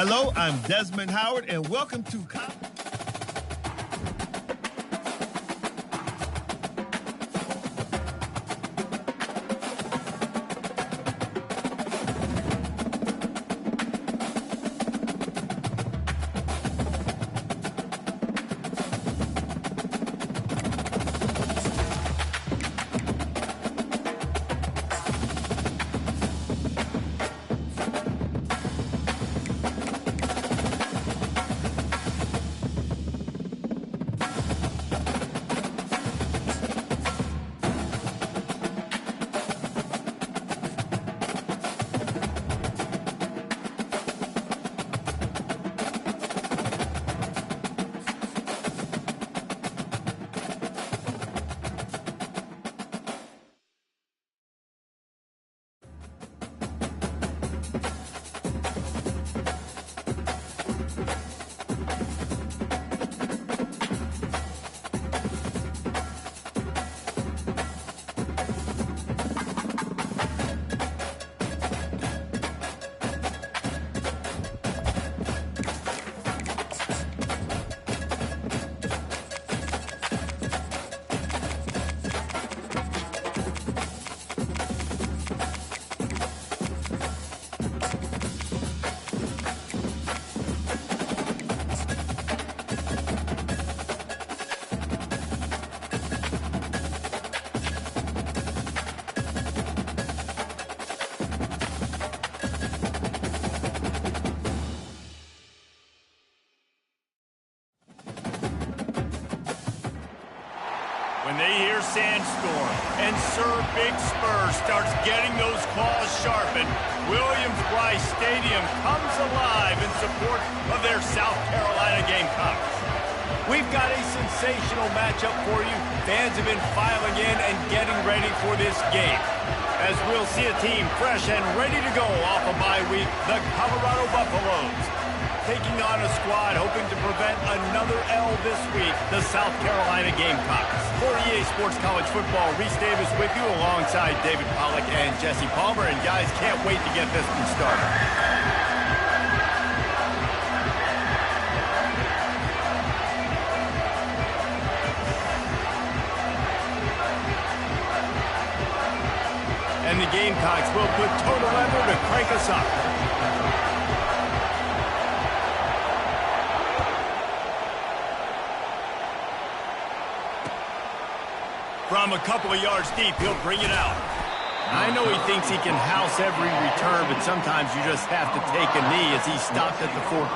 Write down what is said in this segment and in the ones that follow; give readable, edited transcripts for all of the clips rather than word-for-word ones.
Hello, I'm Desmond Howard, and welcome to when they hear Sandstorm and Sir Big Spur starts getting those claws sharpened, Williams-Brice Stadium comes alive in support of their South Carolina Gamecocks. We've got a sensational matchup for you. Fans have been filing in and getting ready for this game, as we'll see a team fresh and ready to go off a bye week, the Colorado Buffaloes, taking on a squad hoping to prevent another L this week, the South Carolina Gamecocks. For EA Sports College Football, Reese Davis with you alongside David Pollack and Jesse Palmer. And guys, can't wait to get this one started. And the Gamecocks will put total effort to crank us up. From a couple of yards deep, he'll bring it out. I know he thinks he can house every return, but sometimes you just have to take a knee as he stopped at the 14.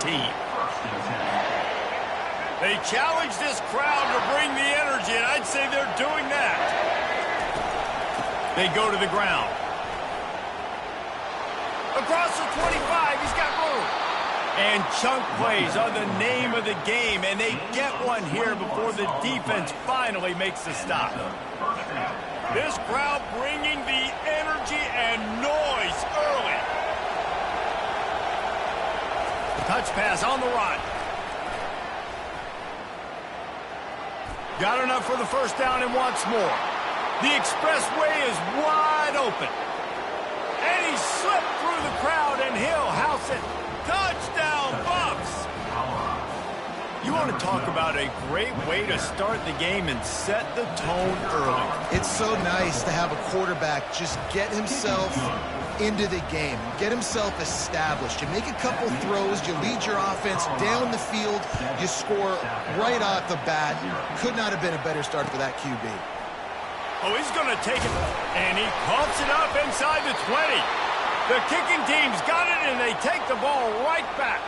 They challenge this crowd to bring the energy, and I'd say they're doing that. They go to the ground. Across the 25, he's got room. And chunk plays are the name of the game, and they get one here before the defense finally makes the stop. This crowd bringing the energy and noise early. Touch pass on the run. Got enough for the first down and wants more. The expressway is wide open. And he slipped through the crowd, and he'll house it. Touchdown, Buffs! You want to talk about a great way to start the game and set the tone early. It's so nice to have a quarterback just get himself into the game, get himself established. You make a couple throws, you lead your offense down the field, you score right off the bat. Could not have been a better start for that QB. Oh, he's going to take it, and he pumps it up inside the 20. The kicking team's got it, and they take the ball right back.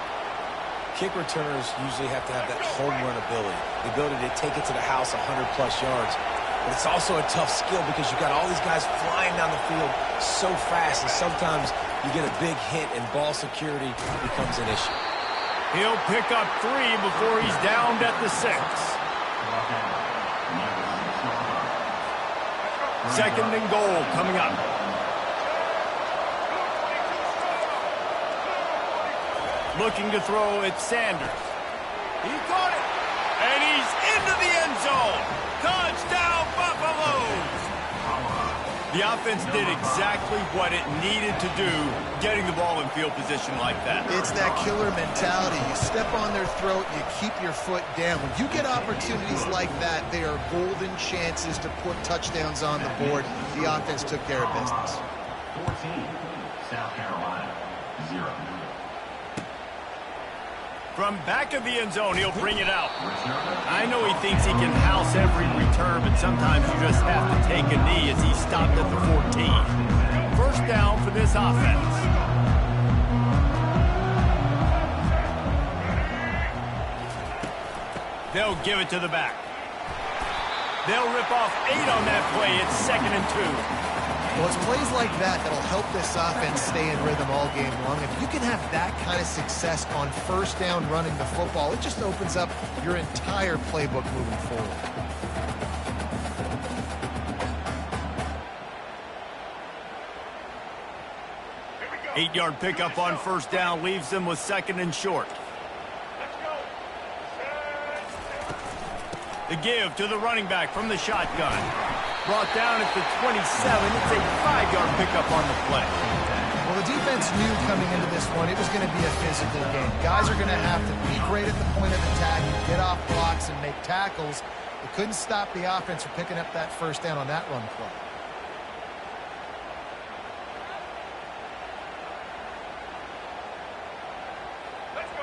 Kick returners usually have to have that home run ability, the ability to take it to the house 100-plus yards. But it's also a tough skill because you've got all these guys flying down the field so fast, and sometimes you get a big hit, and ball security becomes an issue. He'll pick up 3 before he's downed at the 6. Second and goal coming up. Looking to throw at Sanders. He caught it. And he's into the end zone. Touchdown, Buffaloes! The offense did exactly what it needed to do, getting the ball in field position like that. It's that killer mentality. You step on their throat, you keep your foot down. When you get opportunities like that, they are golden chances to put touchdowns on the board. The offense took care of business. 14, South Carolina, 0. From back of the end zone, he'll bring it out. I know he thinks he can house every return, but sometimes you just have to take a knee as he stopped at the 14. First down for this offense. They'll give it to the back. They'll rip off 8 on that play. It's 2nd and 2. Well, it's plays like that that'll help this offense stay in rhythm all game long. If you can have that kind of success on first down running the football, it just opens up your entire playbook moving forward. Eight-yard pickup on first down leaves them with 2nd and short. The give to the running back from the shotgun. Brought down at the 27. It's a 5-yard pickup on the play. Well, the defense knew coming into this one it was going to be a physical game. Guys are going to have to be great at the point of attack, get off blocks, and make tackles. They couldn't stop the offense from picking up that first down on that run play.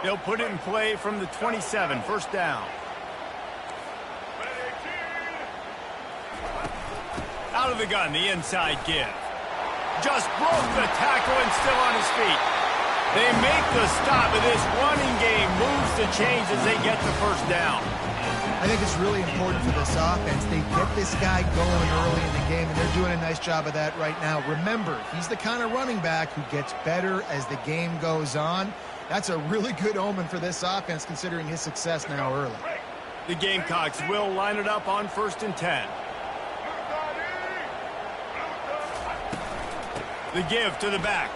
They'll put it in play from the 27, first down. Out of the gun, the inside give. Just broke the tackle and still on his feet. They make the stop, and this running game moves to change as they get the first down. I think it's really important for this offense. They get this guy going early in the game, and they're doing a nice job of that right now. Remember, he's the kind of running back who gets better as the game goes on. That's a really good omen for this offense, considering his success now early. The Gamecocks will line it up on 1st and 10. The give to the back.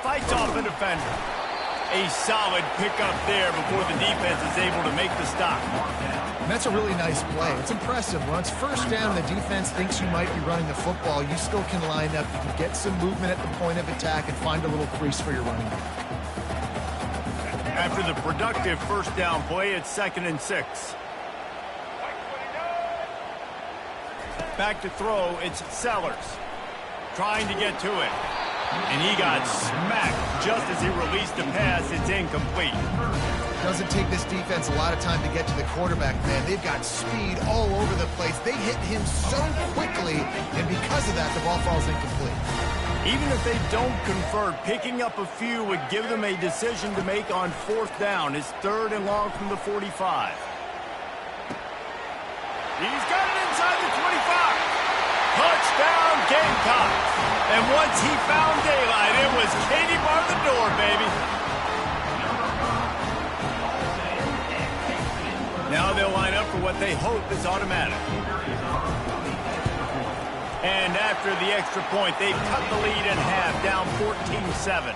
Fights off the defender. A solid pickup there before the defense is able to make the stop. And that's a really nice play. It's impressive. When it's first down, the defense thinks you might be running the football. You still can line up. You can get some movement at the point of attack and find a little crease for your running back. After the productive first down play, it's 2nd and 6. Back to throw, it's Sellers. Trying to get to it. And he got smacked just as he released the pass. It's incomplete. Doesn't take this defense a lot of time to get to the quarterback, man. They've got speed all over the place. They hit him so quickly, and because of that, the ball falls incomplete. Even if they don't convert, picking up a few would give them a decision to make on 4th down. It's 3rd and long from the 45. He's got it inside the 25. Touchdown, Gamecocks. And once he found daylight, it was Katie bar the door, baby. Now they'll line up for what they hope is automatic. And after the extra point, they've cut the lead in half, down 14-7.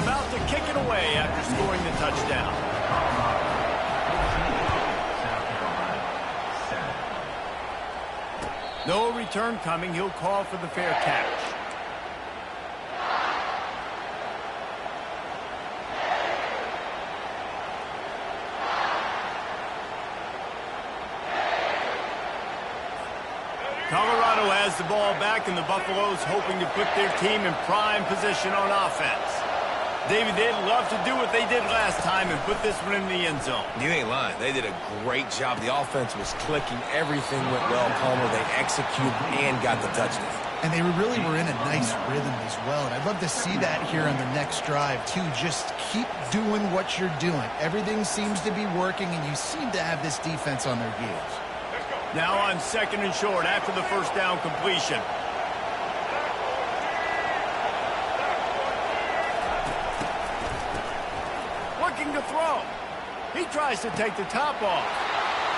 About to kick it away after scoring the touchdown. No return coming. He'll call for the fair catch. Colorado has the ball back, and the Buffaloes hoping to put their team in prime position on offense. David, they'd love to do what they did last time and put this one in the end zone. You ain't lying. They did a great job. The offense was clicking. Everything went well, Palmer. They executed and got the touchdown. And they really were in a nice rhythm as well. And I'd love to see that here on the next drive, too. Just keep doing what you're doing. Everything seems to be working, and you seem to have this defense on their heels. Now on 2nd and short after the first down completion. Looking to throw. He tries to take the top off.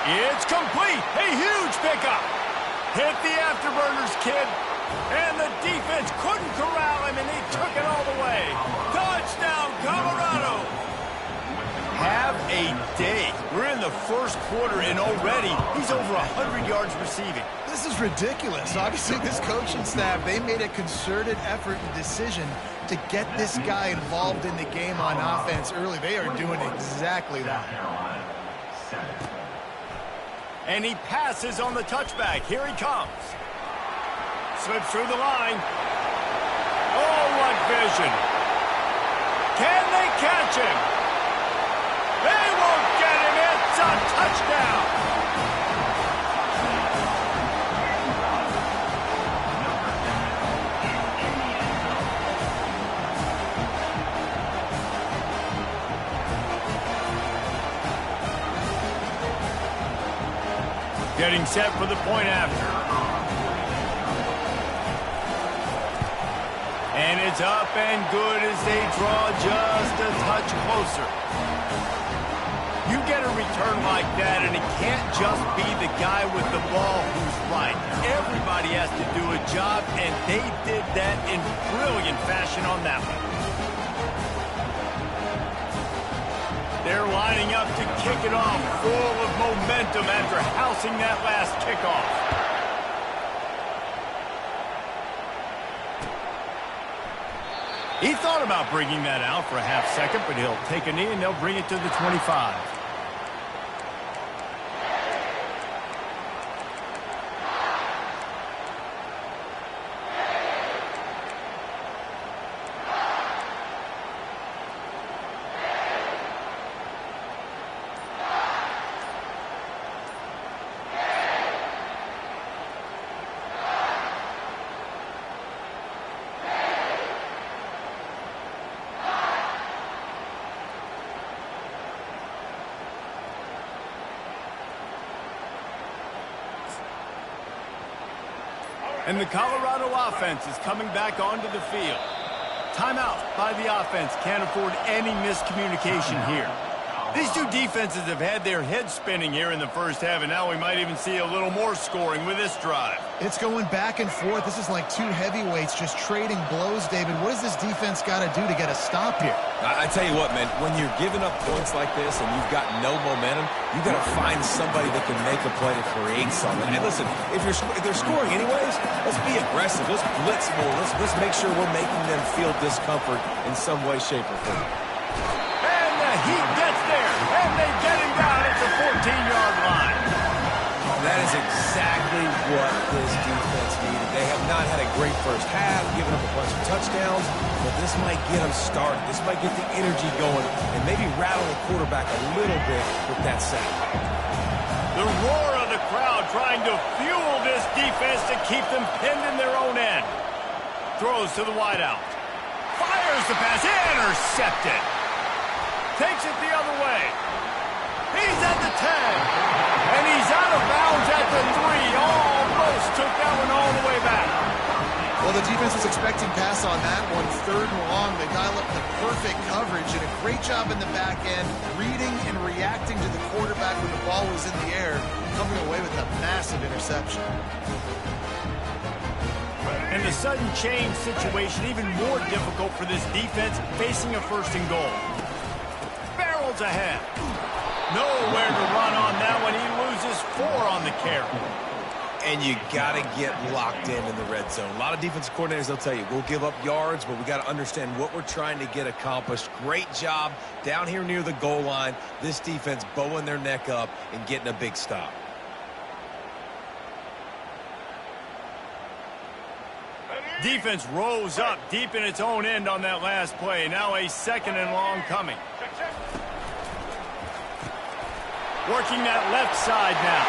It's complete. A huge pickup. Hit the afterburners, kid. And the defense couldn't corral him, and he took it all the way. Touchdown, Colorado. Have a day. We're in the first quarter, and already he's over 100 yards receiving. This is ridiculous. Obviously, this coaching staff, they made a concerted effort and decision to get this guy involved in the game on offense early. They are doing exactly that. And he passes on the touchback. Here he comes. Slips through the line. Oh, what vision. Can they catch him? They won't get him. It's a touchdown. Getting set for the point after. And it's up and good as they draw just a touch closer. You get a return like that, and it can't just be the guy with the ball who's right. Everybody has to do a job, and they did that in brilliant fashion on that one. They're lining up to kick it off full of momentum after housing that last kickoff. He thought about bringing that out for a half second, but he'll take a knee and they'll bring it to the 25. And the Colorado offense is coming back onto the field. Timeout by the offense. Can't afford any miscommunication here. These two defenses have had their heads spinning here in the first half, and now we might even see a little more scoring with this drive. It's going back and forth. This is like two heavyweights just trading blows, David. What does this defense got to do to get a stop here? I tell you what, man, when you're giving up points like this and you've got no momentum, you got to find somebody that can make a play to create something. And listen, if they're scoring anyways, let's be aggressive. Let's blitz more. Let's make sure we're making them feel discomfort in some way, shape, or form. And the Heat gets there, and they get him down at the 14-yard line. That is exactly what this defense needed. They have not had a great first half, given up a bunch of touchdowns, but this might get them started. This might get the energy going and maybe rattle the quarterback a little bit with that sack. The roar of the crowd trying to fuel this defense to keep them pinned in their own end. Throws to the wideout. Fires the pass. Intercepted. Takes it the other way. He's at the 10. And he's out of bounds at the 3. Almost took that one all the way back. Well, the defense was expecting pass on that one. 3rd and long. They dial up the perfect coverage and a great job in the back end, reading and reacting to the quarterback when the ball was in the air, coming away with a massive interception. And the sudden change situation even more difficult for this defense facing a 1st and goal. Barrels ahead. Nowhere to run on that one. He loses 4 on the carry. And you got to get locked in the red zone. A lot of defensive coordinators, they'll tell you, we'll give up yards, but we got to understand what we're trying to get accomplished. Great job down here near the goal line. This defense bowing their neck up and getting a big stop. Defense rose up deep in its own end on that last play. Now a 2nd and long coming. Working that left side now.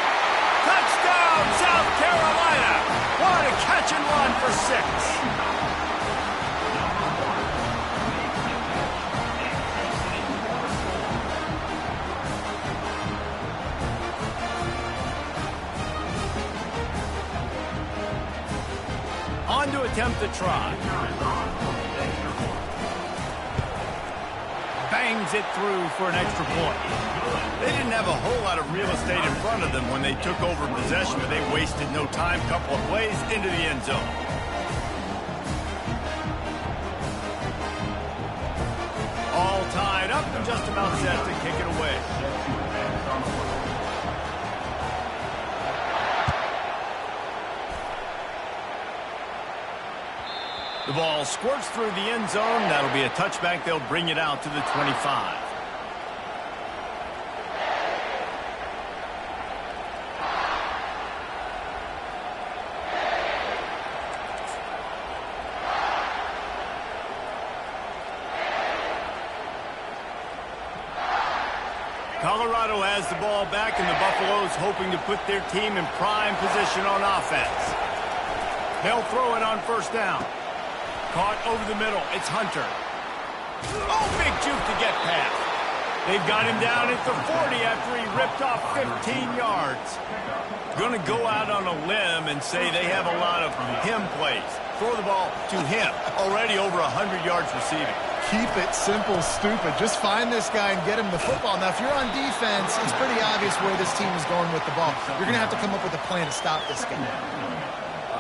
Touchdown, South Carolina! What a catch and run for 6. On to attempt the try. Bangs it through for an extra point. They didn't have a whole lot of real estate in front of them when they took over possession, but they wasted no time. Couple of plays into the end zone. All tied up and just about set to kick it away. The ball squirts through the end zone. That'll be a touchback. They'll bring it out to the 25. Colorado has the ball back, and the Buffaloes hoping to put their team in prime position on offense. They'll throw it on 1st down. Caught over the middle. It's Hunter. Oh, big juke to get past. They've got him down at the 40 after he ripped off 15 yards. Going to go out on a limb and say they have a lot of him plays. Throw the ball to him. Already over 100 yards receiving. Keep it simple, stupid. Just find this guy and get him the football. Now, if you're on defense, it's pretty obvious where this team is going with the ball. You're going to have to come up with a plan to stop this guy.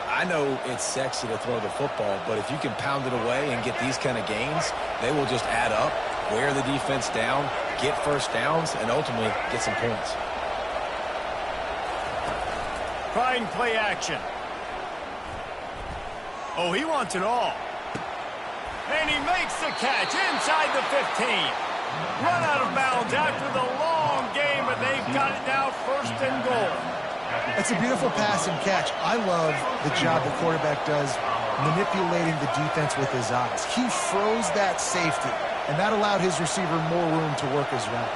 I know it's sexy to throw the football, but if you can pound it away and get these kind of gains, they will just add up, wear the defense down, get 1st downs, and ultimately get some points. Trying play action. Oh, he wants it all. And he makes the catch inside the 15. Run out of bounds after the long game, but they've got it now 1st and goal. It's a beautiful pass and catch. I love the job the quarterback does manipulating the defense with his eyes. He froze that safety, and that allowed his receiver more room to work his route.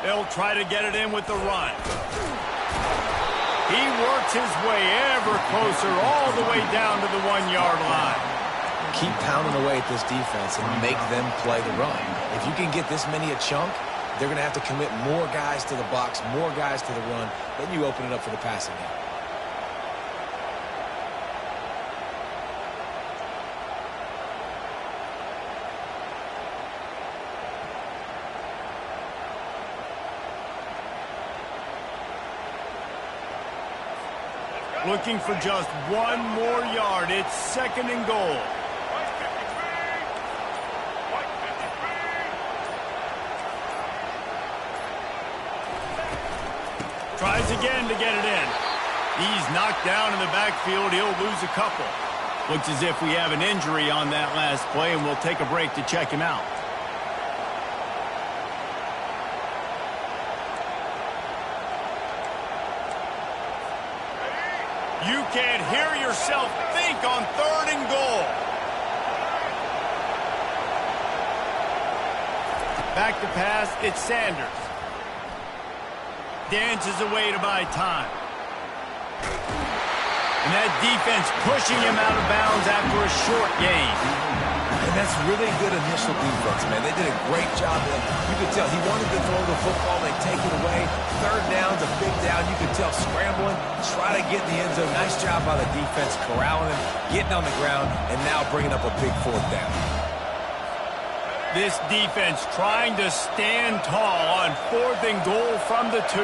They'll try to get it in with the run. He works his way ever closer all the way down to the 1-yard line. Keep pounding away at this defense and make them play the run. If you can get this many a chunk, they're going to have to commit more guys to the box, more guys to the run. Then you open it up for the passing game. Looking for just one more yard. It's 2nd and goal. Tries again to get it in. He's knocked down in the backfield. He'll lose a couple. Looks as if we have an injury on that last play, and we'll take a break to check him out. You can't hear yourself think on 3rd and goal. Back to pass, it's Sanders. Dances away to buy time. And that defense pushing him out of bounds after a short gain. And that's really good initial defense, man. They did a great job. You could tell he wanted to throw the football. They take it away. 3rd down's a big down. You could tell scrambling, try to get in the end zone. Nice job by the defense, corralling him, getting on the ground, and now bringing up a big 4th down. This defense trying to stand tall on 4th and goal from the 2.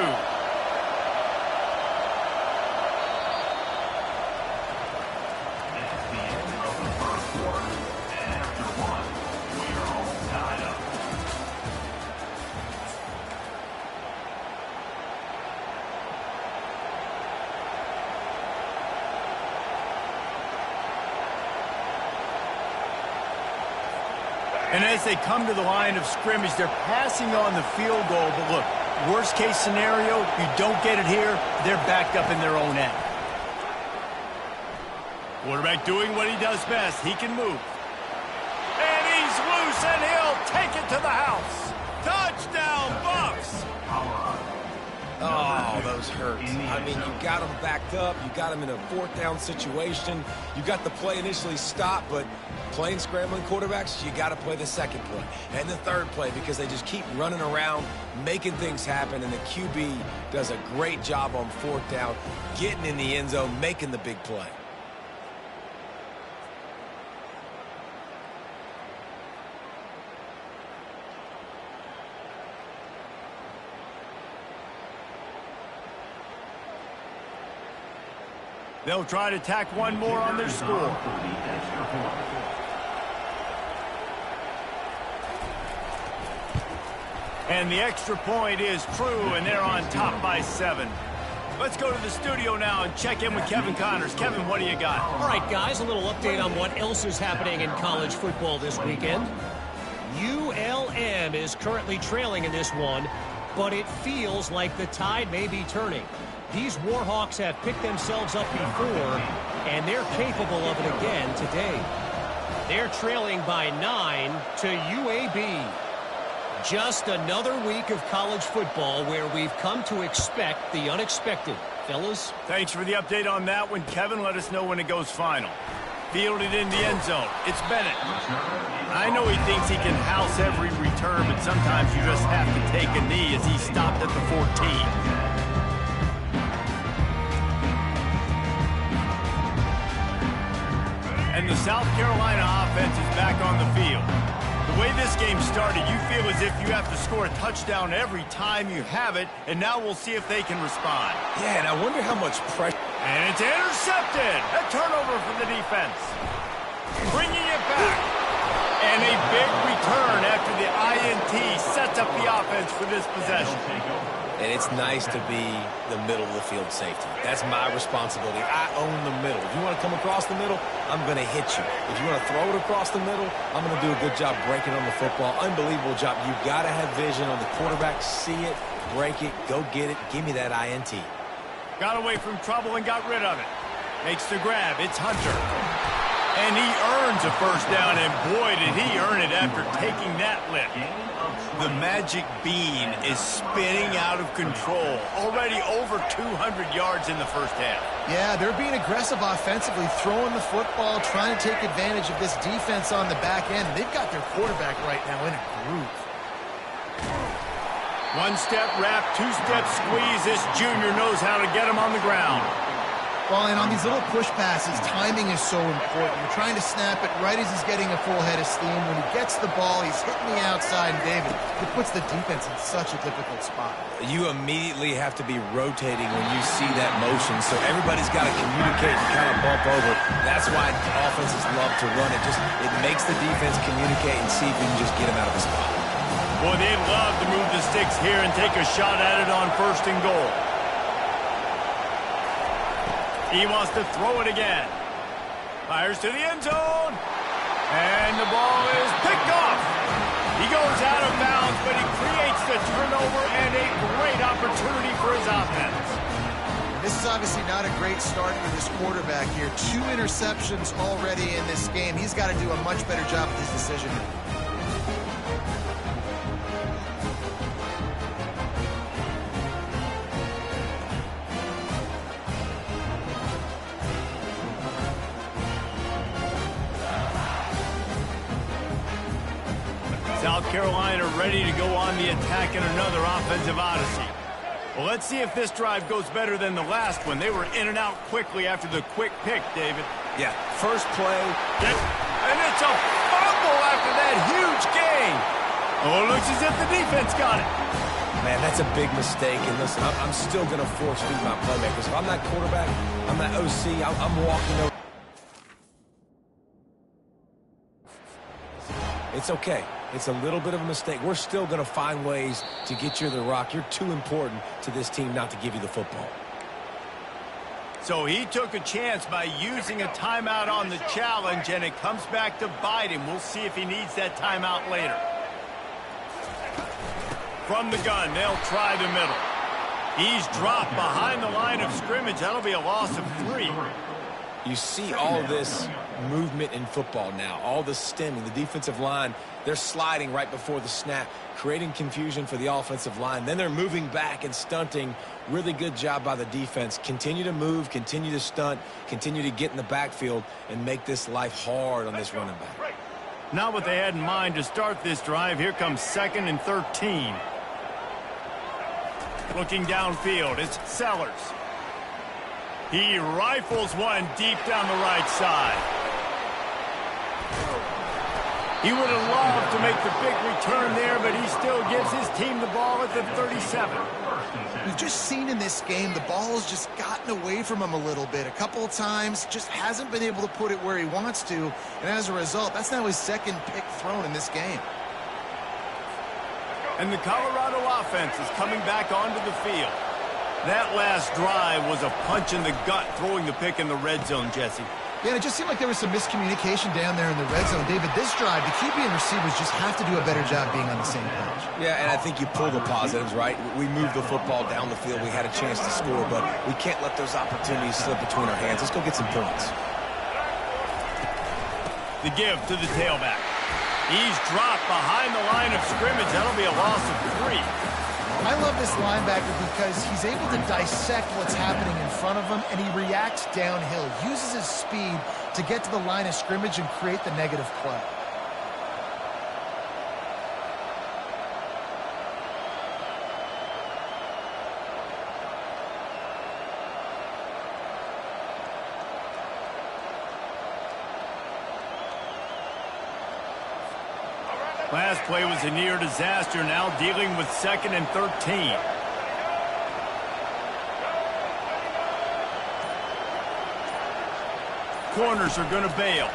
And as they come to the line of scrimmage, they're passing on the field goal. But look, worst case scenario, you don't get it here, they're backed up in their own end. Quarterback doing what he does best. He can move. And he's loose, and he'll take it to the house. Touchdown, Bucks! Oh, those hurt. I mean, you got them backed up. You got them in a 4th down situation. You got the play initially stopped, but playing scrambling quarterbacks, you got to play the 2nd play and the 3rd play because they just keep running around, making things happen, and the QB does a great job on 4th down, getting in the end zone, making the big play. They'll try to tack one more on their score. And the extra point is true, and they're on top by 7. Let's go to the studio now and check in with Kevin Connors. Kevin, what do you got? All right, guys, a little update on what else is happening in college football this weekend. ULM is currently trailing in this one, but it feels like the tide may be turning. These Warhawks have picked themselves up before, and they're capable of it again today. They're trailing by 9 to UAB. Just another week of college football where we've come to expect the unexpected. Fellas? Thanks for the update on that one, Kevin. Let us know when it goes final. Fielded in the end zone. It's Bennett. I know he thinks he can house every return, but sometimes you just have to take a knee as he stopped at the 14. And the South Carolina offense is back on the field. The way this game started, you feel as if you have to score a touchdown every time you have it, and now we'll see if they can respond. Yeah, and I wonder how much pressure... And it's intercepted! A turnover for the defense. Bringing it back. And a big return after the INT sets up the offense for this possession. And it's nice to be the middle of the field safety. That's my responsibility. I own the middle. If you want to come across the middle, I'm going to hit you. If you want to throw it across the middle, I'm going to do a good job breaking on the football. Unbelievable job. You've got to have vision on the quarterback. See it, break it, go get it. Give me that INT. Got away from trouble and got rid of it. Makes the grab. It's Hunter. And he earns a first down, and boy, did he earn it after taking that lift. The magic bean is spinning out of control. Already over 200 yards in the first half. Yeah, they're being aggressive offensively, throwing the football, trying to take advantage of this defense on the back end. They've got their quarterback right now in a groove. One-step wrap, two-step squeeze. This junior knows how to get him on the ground. Well, and on these little push passes, timing is so important. You're trying to snap it right as he's getting a full head of steam. When he gets the ball, he's hitting the outside, and David, it puts the defense in such a difficult spot. You immediately have to be rotating when you see that motion, so everybody's got to communicate and kind of bump over. That's why offenses love to run it. It makes the defense communicate and see if you can just get him out of the spot. Boy, they'd love to move the sticks here and take a shot at it on 1st and goal. He wants to throw it again. Fires to the end zone. And the ball is picked off. He goes out of bounds, but he creates the turnover and a great opportunity for his offense. This is obviously not a great start for this quarterback here. 2 interceptions already in this game. He's got to do a much better job with his decision. South Carolina ready to go on the attack in another offensive odyssey. Well, let's see if this drive goes better than the last one. They were in and out quickly after the quick pick, David. Yeah, first play. And it's a fumble after that huge gain. Oh, it looks as if the defense got it. Man, that's a big mistake. And listen, I'm still going to force feed my playmakers. If I'm that quarterback, I'm that OC, I'm walking over. It's okay. It's a little bit of a mistake. We're still going to find ways to get you the rock. You're too important to this team not to give you the football. So he took a chance by using a timeout on the challenge, and it comes back to bite him. We'll see if he needs that timeout later. From the gun, they'll try the middle. He's dropped behind the line of scrimmage. That'll be a loss of 3. You see all of this movement in football now, all the stemming, the defensive line, they're sliding right before the snap, creating confusion for the offensive line. Then they're moving back and stunting. Really good job by the defense. Continue to move, continue to stunt, continue to get in the backfield and make this life hard on this running back. Not what they had in mind to start this drive. Here comes 2nd and 13. Looking downfield, it's Sellers. He rifles one deep down the right side. He would have loved to make the big return there, but he still gives his team the ball at the 37. We've just seen in this game the ball has just gotten away from him a little bit. A couple of times, just hasn't been able to put it where he wants to. And as a result, that's now his 2nd pick thrown in this game. And the Colorado offense is coming back onto the field. That last drive was a punch in the gut, throwing the pick in the red zone, Jesse. Yeah, it just seemed like there was some miscommunication down there in the red zone. David, this drive, the QB and receivers just have to do a better job being on the same page. Yeah, and I think you pull the positives, right? We moved the football down the field. We had a chance to score, but we can't let those opportunities slip between our hands. Let's go get some points. The give to the tailback. He's dropped behind the line of scrimmage. That'll be a loss of 3. I love this linebacker because he's able to dissect what's happening in front of him, and he reacts downhill, uses his speed to get to the line of scrimmage and create the negative play. Last play was a near disaster, now dealing with 2nd and 13. Corners are going to bail.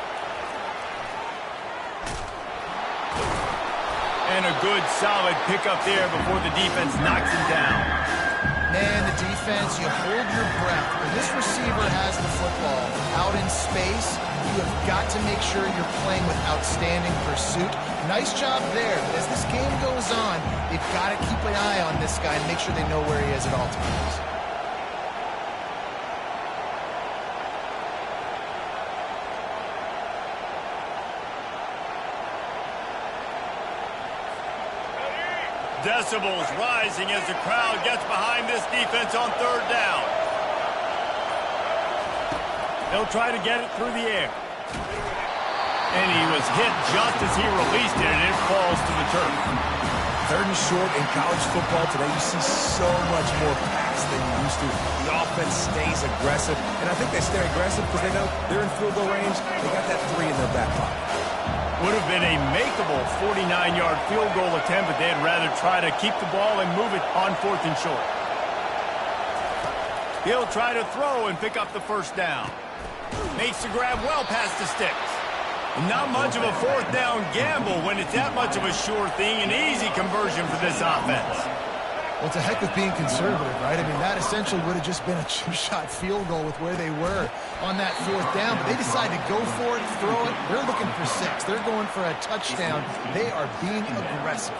And a good solid pickup there before the defense knocks him down. Man, the defense, you hold your breath. When this receiver has the football out in space, you have got to make sure you're playing with outstanding pursuit. Nice job there, but as this game goes on, they've got to keep an eye on this guy and make sure they know where he is at all times. Decibels rising as the crowd gets behind this defense on 3rd down. They'll try to get it through the air. And he was hit just as he released it, and it falls to the turf. 3rd and short in college football today, you see so much more pass than you used to. The offense stays aggressive, and I think they stay aggressive because they know they're in field goal range. They got that 3 in their back pocket. Would have been a makeable 49-yard field goal attempt, but they'd rather try to keep the ball and move it on 4th and short. He'll try to throw and pick up the first down. Makes the grab well past the sticks. Not much of a 4th down gamble when it's that much of a sure thing. An easy conversion for this offense. Well, it's a heck of being conservative, right? I mean, that essentially would have just been a two-shot field goal with where they were on that 4th down. But they decide to go for it, throw it. They're looking for 6. They're going for a touchdown. They are being aggressive.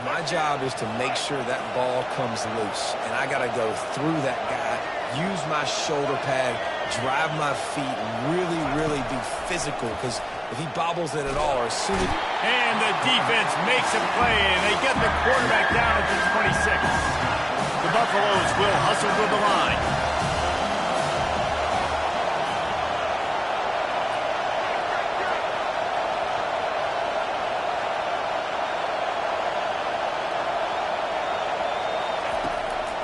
My job is to make sure that ball comes loose, and I got to go through that guy, use my shoulder pad, drive my feet, and really be physical, because if he bobbles it at all, or as soon as... And the defense makes a play, and they get the quarterback down at the 26. The Buffaloes will hustle to the line.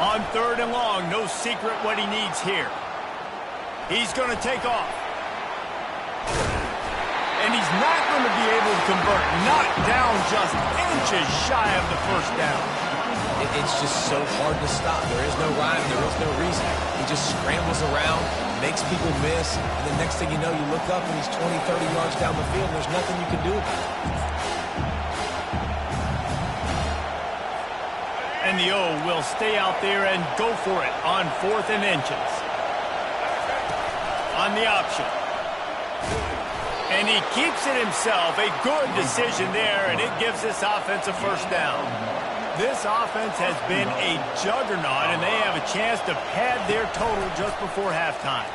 On 3rd and long, no secret what he needs here. He's going to take off. And he's not going to be able to convert. Knocked down just inches shy of the first down. It's just so hard to stop. There is no rhyme. There is no reason. He just scrambles around, makes people miss, and the next thing you know, you look up and he's 20, 30 yards down the field, and there's nothing you can do about it. And the O will stay out there and go for it on 4th and inches. On the option. And he keeps it himself. A good decision there, and it gives this offense a first down. This offense has been a juggernaut, and they have a chance to pad their total just before halftime.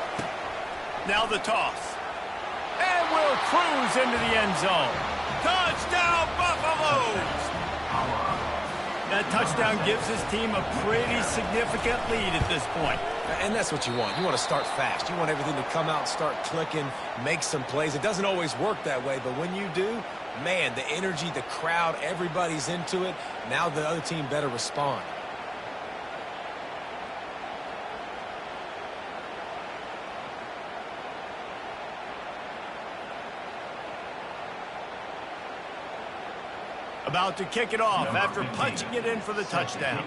Now the toss. And will cruise into the end zone. Touchdown, Buffaloes! That touchdown gives his team a pretty significant lead at this point. And that's what you want. You want to start fast. You want everything to come out and start clicking, make some plays. It doesn't always work that way, but when you do, man, the energy, the crowd, everybody's into it. Now the other team better respond. About to kick it off after punching it in for the touchdown.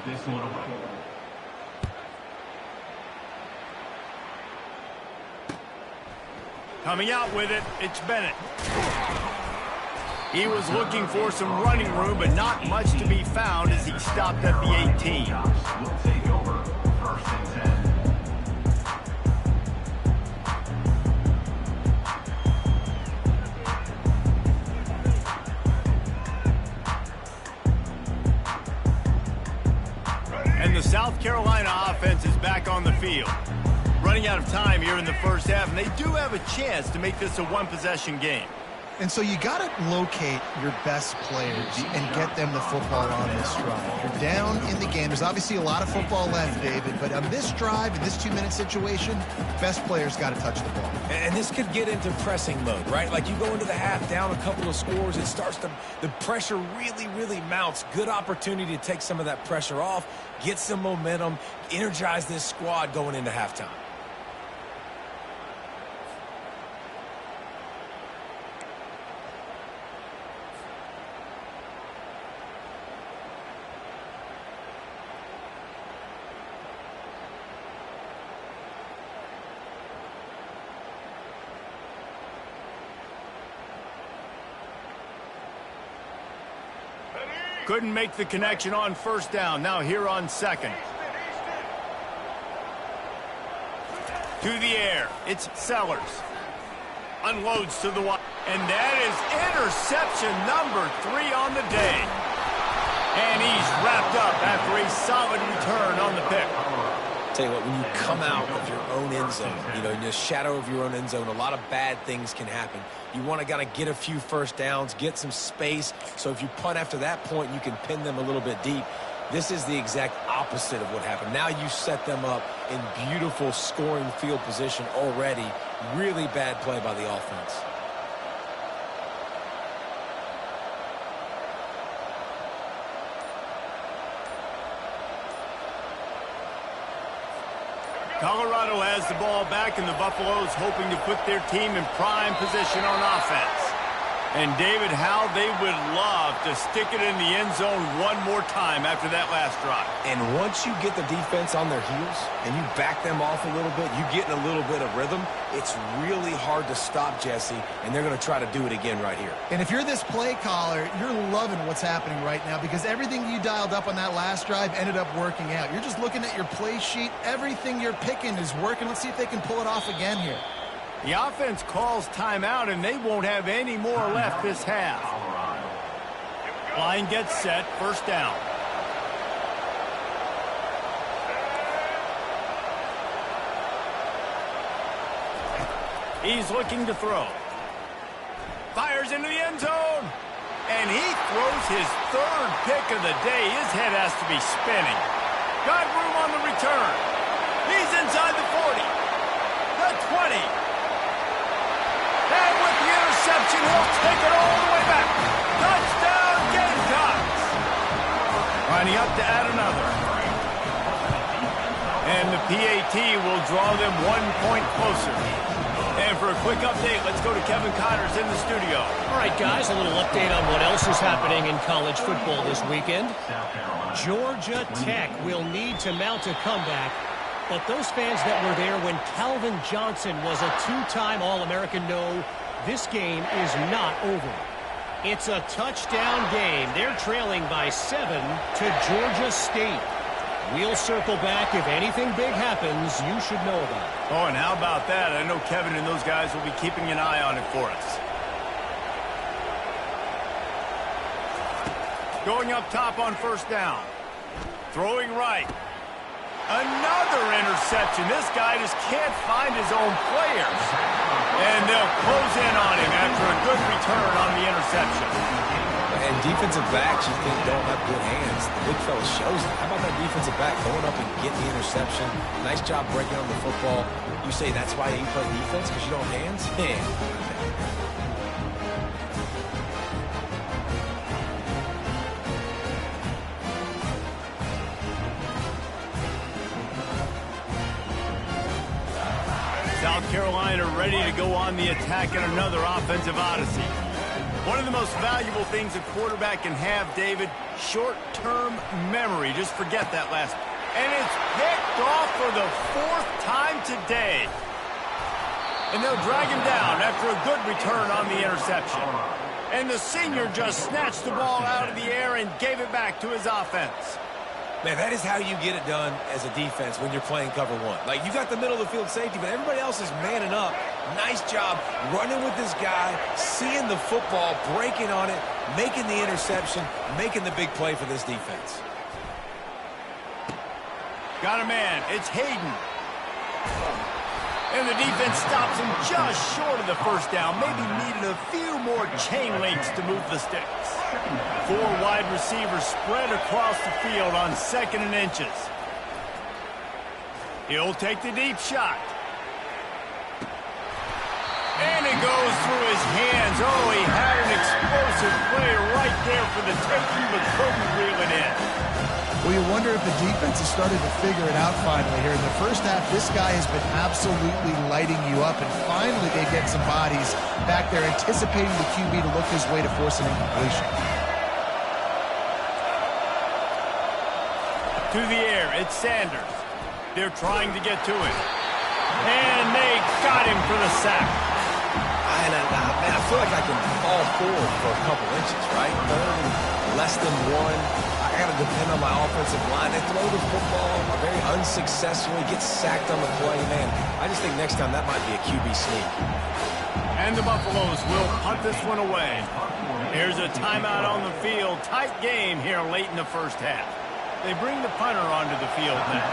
Coming out with it, it's Bennett. He was looking for some running room, but not much to be found as he stopped at the 18. Will take over 1st and 10. And the South Carolina offense is back on the field. Running out of time here in the first half, and they do have a chance to make this a one-possession game. And so you got to locate your best players and get them the football on this drive. You're down in the game. There's obviously a lot of football left, David, but on this drive, in this 2-minute situation, best players got to touch the ball. And this could get into pressing mode, right? Like you go into the half down a couple of scores, it starts to, the pressure really mounts. Good opportunity to take some of that pressure off, get some momentum, energize this squad going into halftime. Couldn't make the connection on first down. Now here on 2nd. To the air. It's Sellers. Unloads to the wide. And that is interception number 3 on the day. And he's wrapped up after a solid return on the pick. Tell you what, when you come out of your own end zone, you know, in the shadow of your own end zone, a lot of bad things can happen. You want to kind of get a few first downs, get some space, so if you punt after that point, you can pin them a little bit deep. This is the exact opposite of what happened. Now you set them up in beautiful scoring field position already. Really bad play by the offense. Colorado has the ball back, and the Buffaloes hoping to put their team in prime position on offense. And, David, how they would love to stick it in the end zone one more time after that last drive. And once you get the defense on their heels and you back them off a little bit, you get in a little bit of rhythm, it's really hard to stop, Jesse, and they're going to try to do it again right here. And if you're this play caller, you're loving what's happening right now because everything you dialed up on that last drive ended up working out. You're just looking at your play sheet. Everything you're picking is working. Let's see if they can pull it off again here. The offense calls timeout, and they won't have any more left this half. Line gets set, first down. He's looking to throw. Fires into the end zone. And he throws his third pick of the day. His head has to be spinning. Got room on the return. He's inside the 40. The 20. And with the interception, he'll take it all the way back. Touchdown, Gamecocks. Lining up to add another. And the PAT will draw them 1 point closer. And for a quick update, let's go to Kevin Connors in the studio. All right, guys, a little update on what else is happening in college football this weekend. Georgia Tech will need to mount a comeback. But those fans that were there when Calvin Johnson was a two-time All-American know this game is not over. It's a touchdown game. They're trailing by 7 to Georgia State. We'll circle back. If anything big happens, you should know about it. Oh, and how about that? I know Kevin and those guys will be keeping an eye on it for us. Going up top on first down. Throwing right. Another interception. This guy just can't find his own players. And they'll close in on him after a good return on the interception. And defensive backs you think don't have good hands. The big fella shows it. How about that defensive back going up and getting the interception? Nice job breaking on the football. You say that's why you play defense, because you don't have hands? Yeah. South Carolina ready to go on the attack in another offensive odyssey. One of the most valuable things a quarterback can have, David, short-term memory. Just forget that last. And it's picked off for the 4th time today. And they'll drag him down after a good return on the interception. And the senior just snatched the ball out of the air and gave it back to his offense. Man, that is how you get it done as a defense when you're playing cover one. Like, you got the middle of the field safety, but everybody else is manning up. Nice job running with this guy, seeing the football, breaking on it, making the interception, making the big play for this defense. Got a man. It's Hayden. And the defense stops him just short of the first down. Maybe needed a few more chain links to move the sticks. 4 wide receivers spread across the field on 2nd and inches. He'll take the deep shot. And it goes through his hands. Oh, he had an explosive play right there for the taking, but couldn't reel it in. Well, you wonder if the defense has started to figure it out finally here. In the first half, this guy has been absolutely lighting you up, and finally they get some bodies back there anticipating the QB to look his way to force an incompletion. To the air, it's Sanders. They're trying to get to him. And they got him for the sack. Man, I feel like I can fall forward for a couple inches, right? Less than 1. I got to depend on my offensive line. They throw the football very unsuccessfully, get sacked on the play. Man, I just think next time that might be a QB sneak. And the Buffaloes will punt this one away. Here's a timeout on the field. Tight game here late in the first half. They bring the punter onto the field now.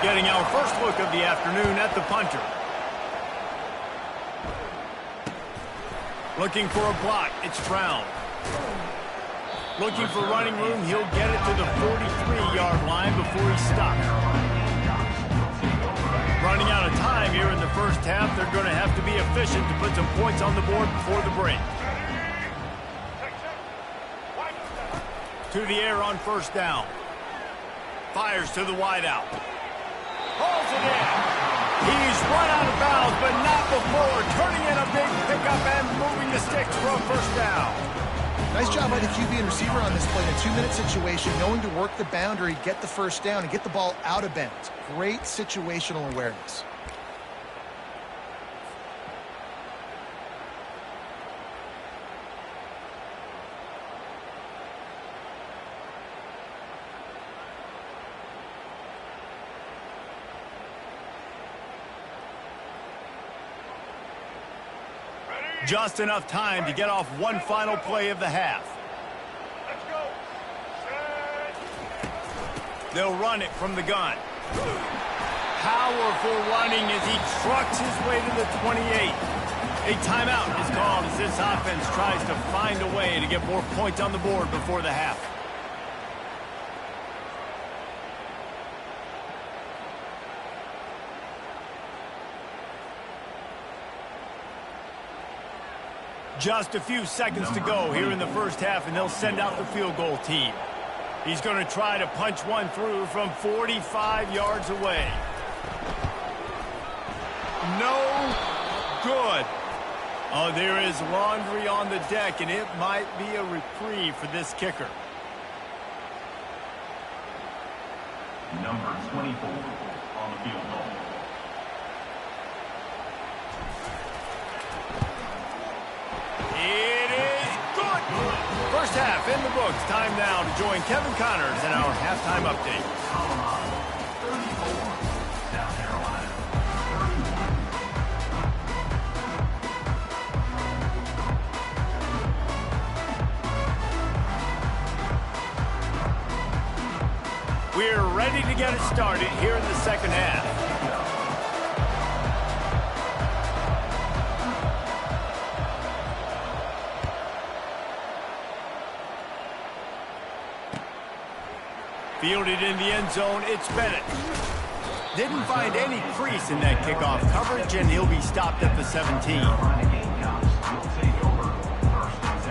Getting our first look of the afternoon at the punter. Looking for a block. It's Brown. Looking for running room. He'll get it to the 43-yard line before he stops. Running out of time here in the first half. They're going to have to be efficient to put some points on the board before the break. To the air on first down. Fires to the wideout. Hauls it in. He's run out of bounds, but not before turning in a big pickup and moving the sticks for a first down. Nice job by the QB and receiver on this play in a 2-minute situation, knowing to work the boundary, get the first down, and get the ball out of bounds. Great situational awareness. Just enough time to get off one final play of the half. Let's go. They'll run it from the gun. Powerful running as he trucks his way to the 28. A timeout is called as this offense tries to find a way to get more points on the board before the half. Just a few seconds to go here in the first half, and they'll send out the field goal team. He's going to try to punch one through from 45 yards away. No good. Oh, there is laundry on the deck, and it might be a reprieve for this kicker. Number 24 on the field goal. It is good. First half in the books. Time now to join Kevin Connors in our halftime update. 34, South Carolina. 31. We're ready to get it started here in the second half. Fielded in the end zone, it's Bennett. Didn't find any crease in that kickoff coverage, and he'll be stopped at the 17. Carolina Gamecocks will take over first and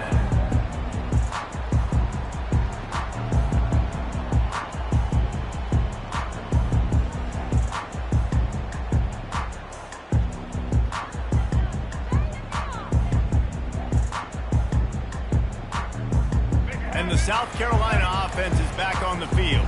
10. And the South Carolina offense is back on the field.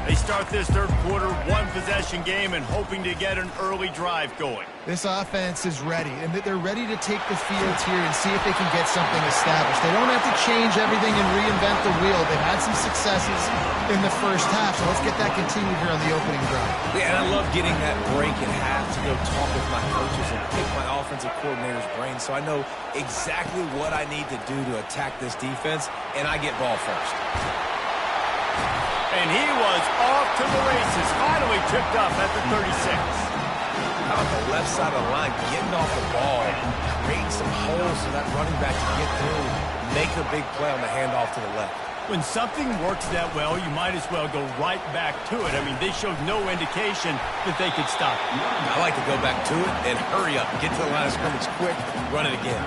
They start this third quarter one-possession game and hoping to get an early drive going. This offense is ready, and they're ready to take the field here and see if they can get something established. They don't have to change everything and reinvent the wheel. They've had some successes in the first half, so let's get that continued here on the opening drive. Yeah, and I love getting that break at half to go talk with my coaches and pick my offensive coordinator's brain so I know exactly what I need to do to attack this defense, and I get ball first. And he was off to the races, finally tripped up at the 36. How about the left side of the line, getting off the ball, creating some holes so that running back can get through, make a big play on the handoff to the left. When something works that well, you might as well go right back to it. I mean, they showed no indication that they could stop it. I like to go back to it and hurry up, get to the line of scrimmage quick, run it again.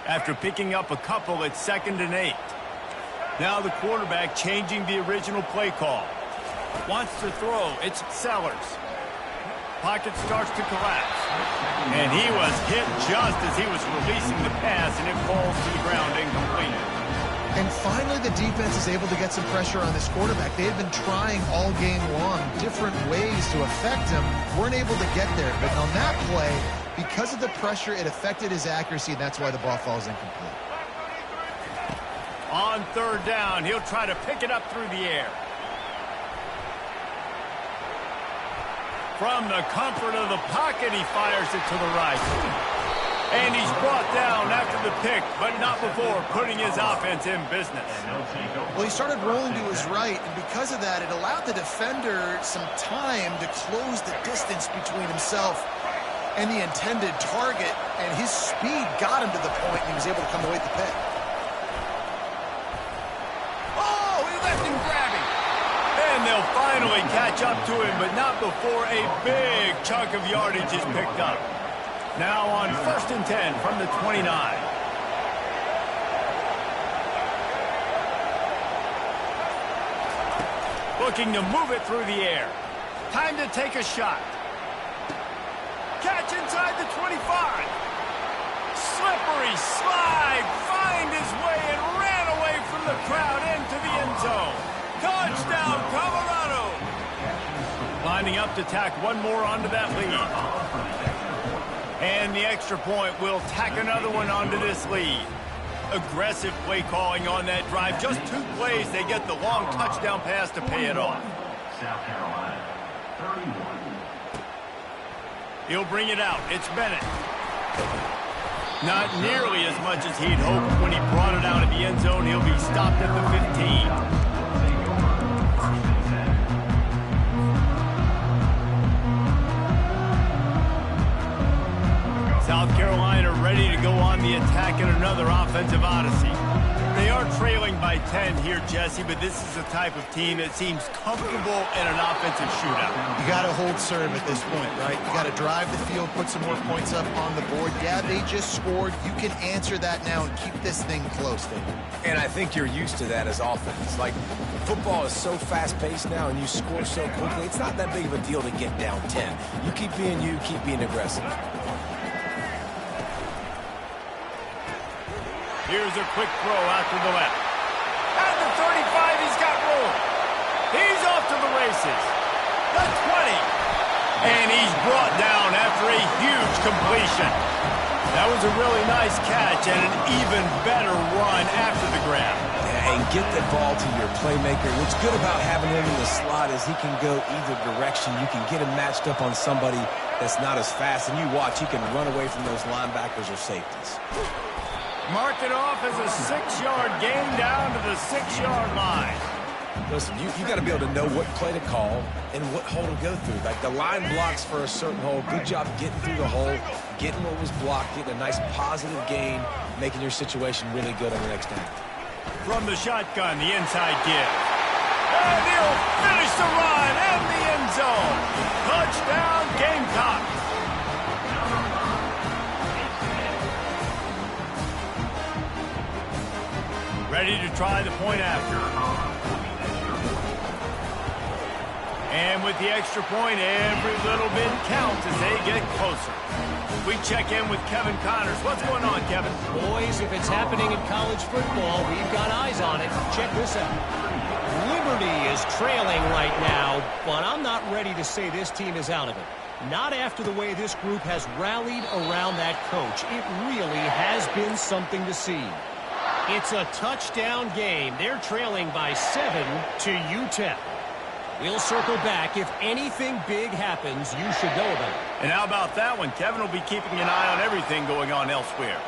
After picking up a couple at 2nd and 8. Now the quarterback changing the original play call. Wants to throw. It's Sellers. Pocket starts to collapse. And he was hit just as he was releasing the pass, and it falls to the ground incomplete. And finally, the defense is able to get some pressure on this quarterback. They had been trying all game long different ways to affect him. Weren't able to get there. But on that play, because of the pressure, it affected his accuracy, and that's why the ball falls incomplete. On third down, he'll try to pick it up through the air. From the comfort of the pocket, he fires it to the right. And he's brought down after the pick, but not before putting his offense in business. Well, he started rolling to his right, and because of that, it allowed the defender some time to close the distance between himself and the intended target, and his speed got him to the point, and he was able to come away with the pick. Oh, he left him grabbing. And they'll finally they catch up to him, but not before a big chunk of yardage is picked up. Now on 1st and 10 from the 29. Looking to move it through the air. Time to take a shot. Catch inside the 25. Slippery slide. Find his way and ran away from the crowd into the end zone. Touchdown, Colorado. Lining up to tack one more onto that lead. And the extra point will tack another one onto this lead. Aggressive play calling on that drive. Just 2 plays, they get the long touchdown pass to pay it off. South Carolina, 31. He'll bring it out. It's Bennett. Not nearly as much as he'd hoped when he brought it out of the end zone. He'll be stopped at the 15. South Carolina ready to go on the attack in another offensive odyssey. They are trailing by 10 here, Jesse, but this is the type of team that seems comfortable in an offensive shootout. You got to hold serve at this point, right? You got to drive the field, put some more points up on the board. Yeah, they just scored. You can answer that now and keep this thing close, David. And I think you're used to that as offense. Like, football is so fast-paced now, and you score so quickly, it's not that big of a deal to get down 10. You keep being aggressive. Here's a quick throw out to the left. At the 35, he's got room. He's off to the races. The 20. And he's brought down after a huge completion. That was a really nice catch and an even better run after the grab. Yeah, and get the ball to your playmaker. What's good about having him in the slot is he can go either direction. You can get him matched up on somebody that's not as fast, and you watch, he can run away from those linebackers or safeties. Mark it off as a 6-yard gain down to the 6-yard line. Listen, you got to be able to know what play to call and what hole to go through. Like, the line blocks for a certain hole. Good job getting through the hole, getting what was blocked, getting a nice positive gain, making your situation really good on the next down. From the shotgun, the inside give. And he'll finish the run in the end zone. Touchdown, Gamecocks. Ready to try the point after. And with the extra point, every little bit counts as they get closer. We check in with Kevin Connors. What's going on, Kevin? Boys, if it's happening in college football, we've got eyes on it. Check this out. Liberty is trailing right now, but I'm not ready to say this team is out of it. Not after the way this group has rallied around that coach. It really has been something to see. It's a touchdown game. They're trailing by 7 to UTEP. We'll circle back. If anything big happens, you should know about it. And how about that one? Kevin will be keeping an eye on everything going on elsewhere.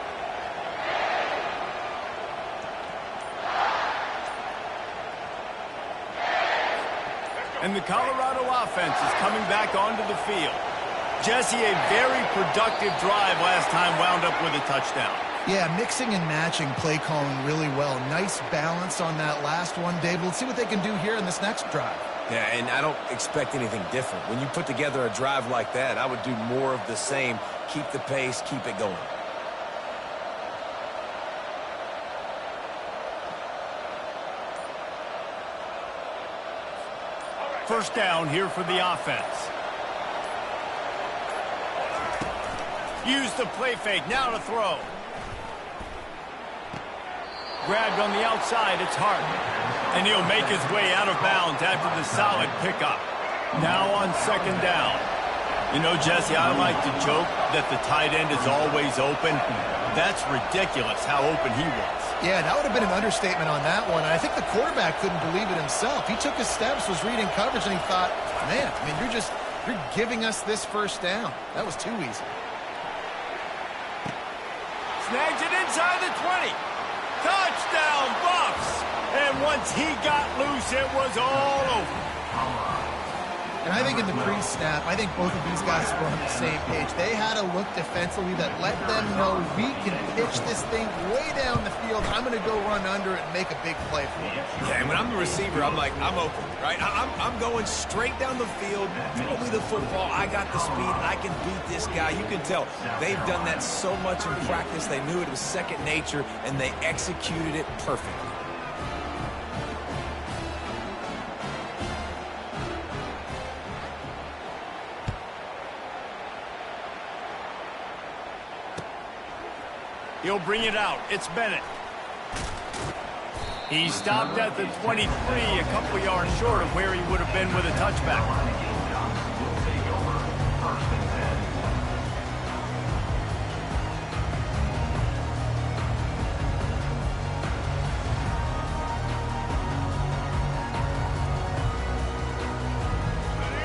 And the Colorado offense is coming back onto the field. Jesse, a very productive drive last time wound up with a touchdown. Yeah, mixing and matching play calling really well. Nice balance on that last one, Dave. Let's see what they can do here in this next drive. Yeah, and I don't expect anything different. When you put together a drive like that, I would do more of the same. Keep the pace, keep it going. First down here for the offense. Use the play fake, now to throw. Grabbed on the outside, it's Hart. And he'll make his way out of bounds after the solid pickup. Now on second down. You know, Jesse, I like to joke that the tight end is always open. That's ridiculous how open he was. Yeah, that would have been an understatement on that one. I think the quarterback couldn't believe it himself. He took his steps, was reading coverage, and he thought, man, I mean, you're giving us this first down. That was too easy. Snags it inside the 20. Touchdown, Buffs! And once he got loose, it was all over. And I think in the pre-snap, I think both of these guys were on the same page. They had a look defensively that let them know we can pitch this thing way down the field. I'm going to go run under it and make a big play for it. Yeah, and when I'm the receiver, I'm like, I'm open, right? I'm going straight down the field. Throw me the football. I got the speed. I can beat this guy. You can tell they've done that so much in practice. They knew it was second nature, and they executed it perfectly. He'll bring it out. It's Bennett. He stopped at the 23, a couple yards short of where he would have been with a touchback.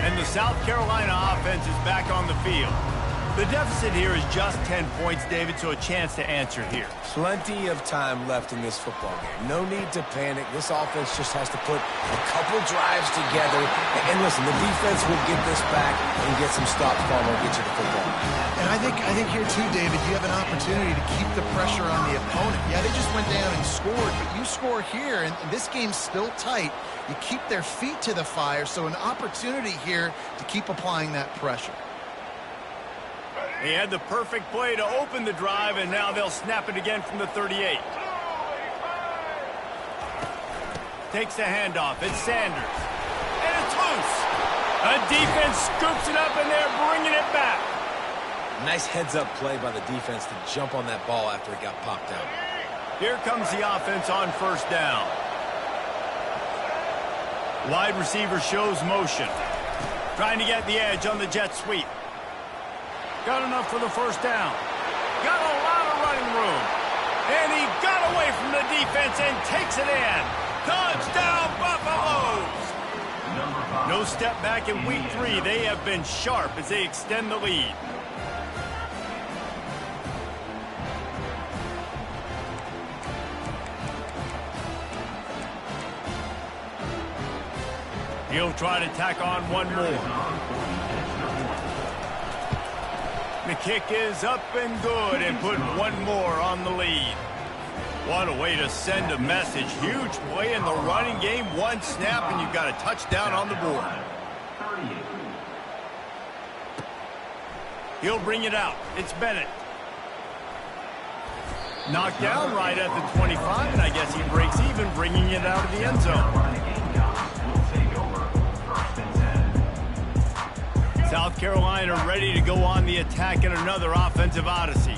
And the South Carolina offense is back on the field. The deficit here is just 10 points, David, so a chance to answer here. Plenty of time left in this football game. No need to panic. This offense just has to put a couple drives together. And listen, the defense will get this back and get some stops while they'll get you the football. And I think here too, David, you have an opportunity to keep the pressure on the opponent. Yeah, they just went down and scored, but you score here, and this game's still tight. You keep their feet to the fire, so an opportunity here to keep applying that pressure. He had the perfect play to open the drive, and now they'll snap it again from the 38. Takes the handoff. It's Sanders. And it's loose. A defense scoops it up, and they're bringing it back. Nice heads-up play by the defense to jump on that ball after it got popped out. Here comes the offense on first down. Wide receiver shows motion. Trying to get the edge on the jet sweep. Got enough for the first down. Got a lot of running room. And he got away from the defense and takes it in. Touchdown, Buffaloes! No step back in week 3. They have been sharp as they extend the lead. He'll try to tack on one more. The kick is up and good and put one more on the lead. What a way to send a message. Huge play in the running game. One snap and you've got a touchdown on the board. He'll bring it out. It's Bennett. Knocked down right at the 25, and I guess he breaks even, bringing it out of the end zone. South Carolina ready to go on the attack in another offensive odyssey.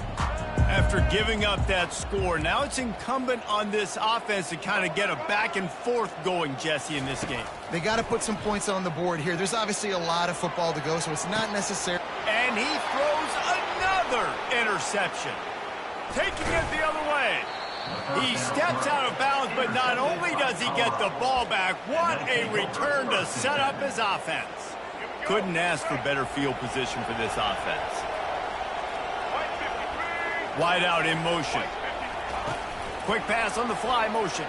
After giving up that score, now it's incumbent on this offense to kind of get a back and forth going, Jesse, in this game. They got to put some points on the board here. There's obviously a lot of football to go, so it's not necessary. And he throws another interception, taking it the other way. He steps out of bounds, but not only does he get the ball back, what a return to set up his offense. Couldn't ask for better field position for this offense. Wide out in motion. Quick pass on the fly motion.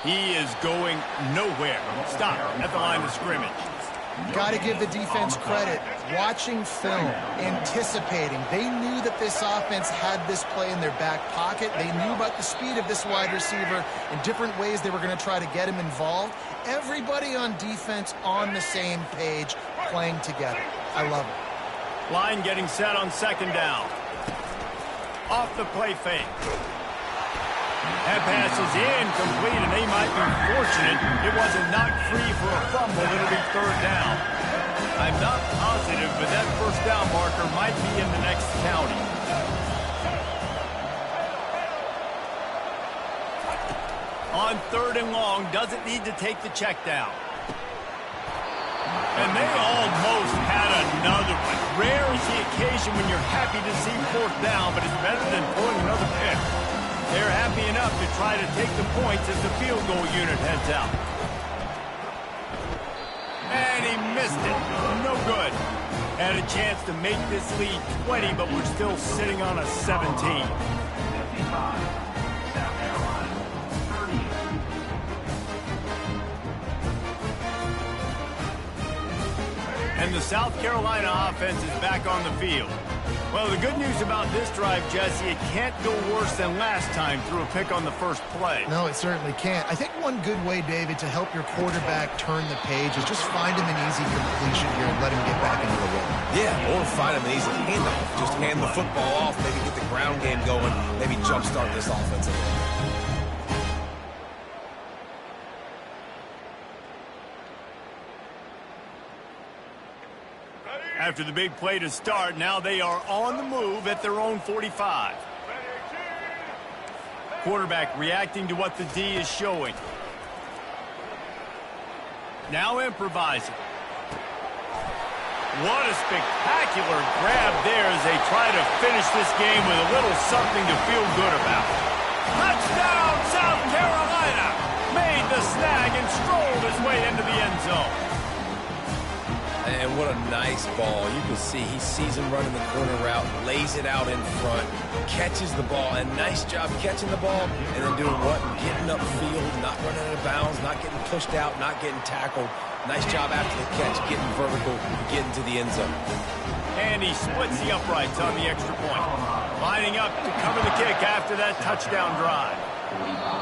He is going nowhere. Stop at the line of scrimmage. Got to give the defense credit. Watching film, anticipating. They knew that this offense had this play in their back pocket. They knew about the speed of this wide receiver and different ways they were going to try to get him involved. Everybody on defense on the same page, playing together. I love it. Line getting set on second down. Off the play fake. That pass is incomplete, and they might be fortunate it wasn't knocked free for a fumble. It'll be third down. I'm not positive, but that first down marker might be in the next county. On third and long, doesn't need to take the check down. And they almost had another one. Rare is the occasion when you're happy to see fourth down, but it's better than pulling another pick. They're happy enough to try to take the points as the field goal unit heads out. And he missed it. No good. Had a chance to make this lead 20, but we're still sitting on a 17. and the South Carolina offense is back on the field. Well, the good news about this drive, Jesse, it can't go worse than last time through a pick on the first play. No, it certainly can't. I think one good way, David, to help your quarterback turn the page is just find him an easy completion here and let him get back into the rhythm. Yeah, or find him an easy handoff. Just hand the football off, maybe get the ground game going, maybe jumpstart this offense a little. After the big play to start, now they are on the move at their own 45. Quarterback reacting to what the D is showing. Now improvising. What a spectacular grab there as they try to finish this game with a little something to feel good about. Touchdown, South Carolina! Made the snag and strolled his way into the end zone. And what a nice ball. You can see he sees him running the corner route, lays it out in front, catches the ball, and nice job catching the ball, and then doing what? Getting upfield, not running out of bounds, not getting pushed out, not getting tackled. Nice job after the catch, getting vertical, getting to the end zone. And he splits the uprights on the extra point. Lining up to cover the kick after that touchdown drive.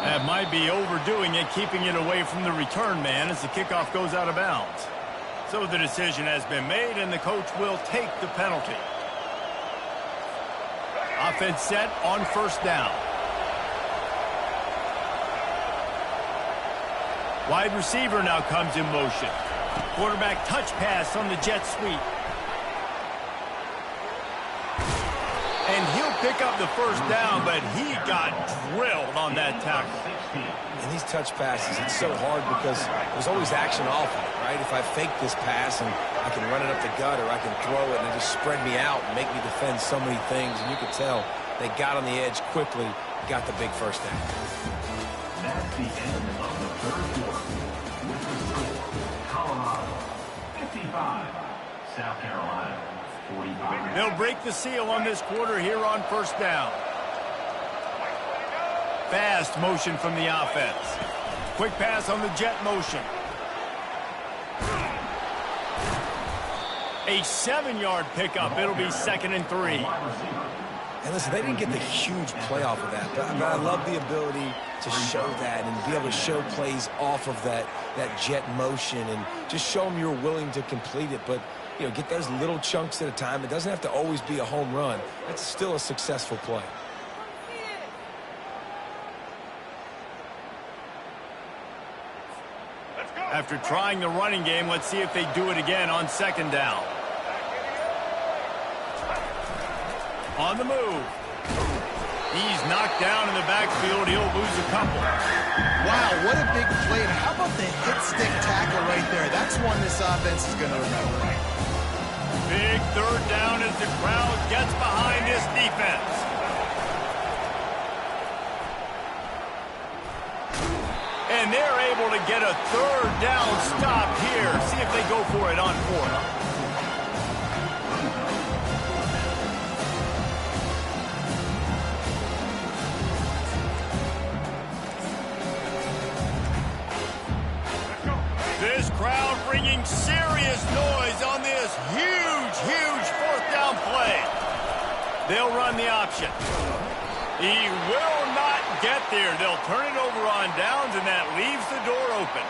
That might be overdoing it, keeping it away from the return man as the kickoff goes out of bounds. So the decision has been made, and the coach will take the penalty. Offense set on first down. Wide receiver now comes in motion. Quarterback touch pass on the jet sweep. And he'll pick up the first down, but he got drilled on that tackle. And these touch passes, it's so hard because there's always action off of it, right? If I fake this pass and I can run it up the gut or I can throw it and it just spread me out and make me defend so many things. And you could tell they got on the edge quickly, got the big first down. That's the end of the third quarter. With the score, Colorado 55, South Carolina 45. They'll break the seal on this quarter here on first down. Fast motion from the offense. Quick pass on the jet motion. A 7-yard pickup. It'll be 2nd and 3. And listen, they didn't get the huge play off of that, but I love the ability to show that and be able to show plays off of that jet motion and just show them you're willing to complete it. But, you know, get those little chunks at a time. It doesn't have to always be a home run. That's still a successful play. After trying the running game, let's see if they do it again on 2nd down. On the move. He's knocked down in the backfield. He'll lose a couple. Wow, what a big play. And how about the hit-stick tackle right there? That's one this offense is going to remember. Big 3rd down as the crowd gets behind this defense. And they're able to get a 3rd down stop here. See if they go for it on 4th. This crowd bringing serious noise on this huge 4th down play. They'll run the option. He will not get there. They'll turn it over on downs, and that leaves the door open.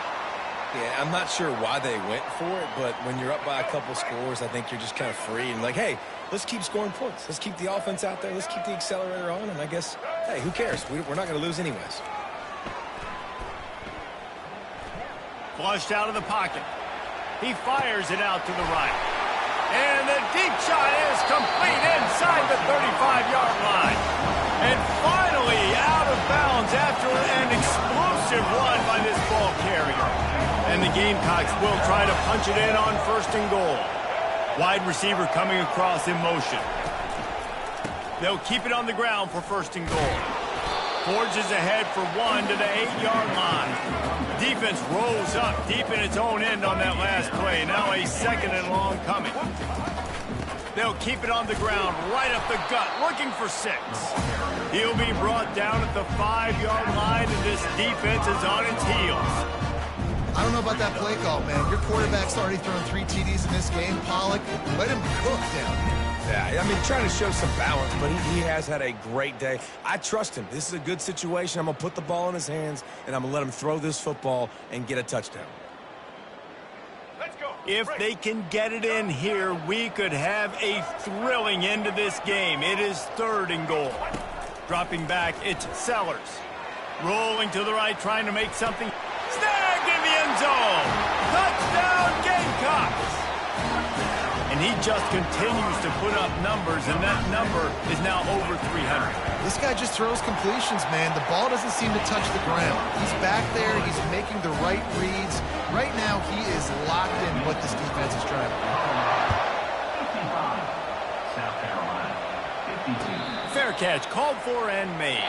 Yeah, I'm not sure why they went for it, but when you're up by a couple scores, I think you're just kind of free and like, hey, let's keep scoring points. Let's keep the offense out there. Let's keep the accelerator on, and I guess, hey, who cares? We're not going to lose anyways. Flushed out of the pocket. He fires it out to the right. And the deep shot is complete inside the 35-yard line. And finally out of bounds after an explosive run by this ball carrier. And the Gamecocks will try to punch it in on 1st and goal. Wide receiver coming across in motion. They'll keep it on the ground for 1st and goal. Forges ahead for 1 to the 8-yard line. Defense rolls up deep in its own end on that last play. Now a 2nd and long coming. They'll keep it on the ground right up the gut, looking for 6. He'll be brought down at the 5-yard line, and this defense is on its heels. I don't know about that play call, man. Your quarterback's already thrown 3 TDs in this game. Pollock, let him cook down here. Yeah, I mean, trying to show some balance, but he has had a great day. I trust him. This is a good situation. I'm going to put the ball in his hands, and I'm going to let him throw this football and get a touchdown. If they can get it in here, we could have a thrilling end to this game. It is 3rd and goal. Dropping back, it's Sellers. Rolling to the right, trying to make something. Snagged in the end zone. Touchdown, Gamecocks. And he just continues to put up numbers, and that number is now over 300. This guy just throws completions, man. The ball doesn't seem to touch the ground. He's back there. He's making the right reads. Right now, he is locked in what this defense is trying to do. 55, South Carolina, 52. Fair catch, called for and made.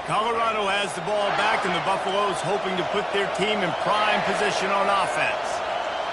Colorado has the ball back, and the Buffaloes hoping to put their team in prime position on offense.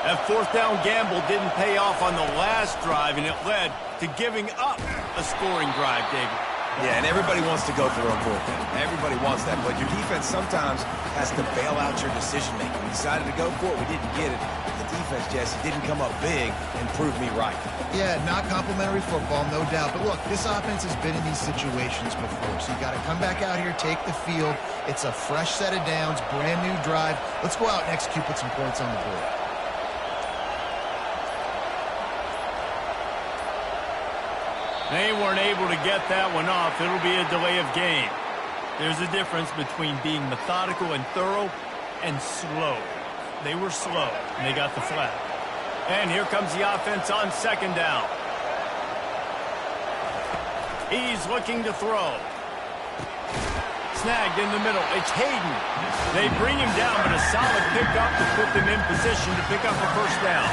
That 4th down gamble didn't pay off on the last drive, and it led to giving up a scoring drive, David. Yeah, and everybody wants to go for it on 4th down. Everybody wants that, but your defense sometimes has to bail out your decision-making. We decided to go for it. We didn't get it. The defense, Jesse, didn't come up big and prove me right. Yeah, not complimentary football, no doubt. But look, this offense has been in these situations before, so you got to come back out here, take the field. It's a fresh set of downs, brand new drive. Let's go out and execute, put some points on the board. They weren't able to get that one off. It'll be a delay of game. There's a difference between being methodical and thorough and slow. They were slow, and they got the flag. And here comes the offense on 2nd down. He's looking to throw. Snagged in the middle. It's Hayden. They bring him down, but a solid pickup to put them in position to pick up a 1st down.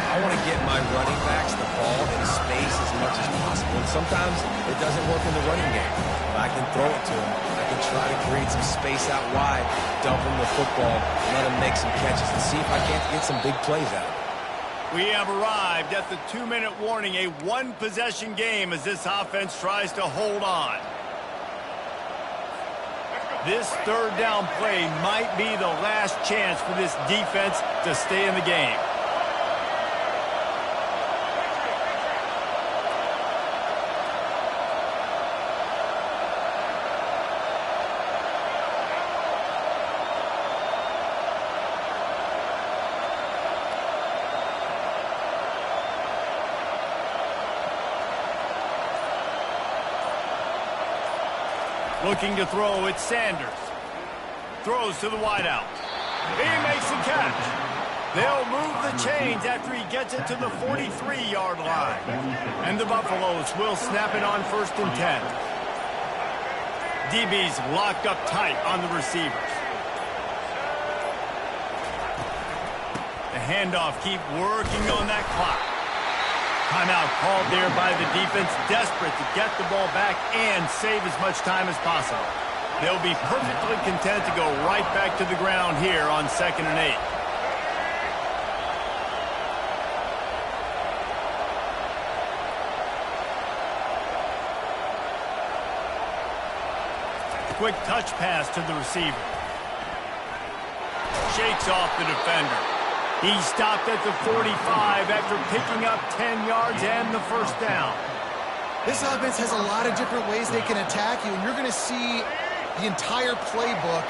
I want to get my running backs the ball in space as much as possible. And sometimes it doesn't work in the running game. But I can throw it to him. I can try to create some space out wide, dump him the football, let him make some catches, and see if I can't get some big plays out of it. We have arrived at the 2-minute warning, a 1-possession game as this offense tries to hold on. This 3rd down play might be the last chance for this defense to stay in the game. Looking to throw, it's Sanders. Throws to the wideout. He makes the catch. They'll move the chains after he gets it to the 43-yard line. And the Buffaloes will snap it on 1st and 10. DB's locked up tight on the receivers. The handoff, keep working on that clock. Timeout called there by the defense, desperate to get the ball back and save as much time as possible. They'll be perfectly content to go right back to the ground here on 2nd and 8. Quick touch pass to the receiver. Shakes off the defender. He stopped at the 45 after picking up 10 yards and the 1st down. This offense has a lot of different ways they can attack you, and you're going to see the entire playbook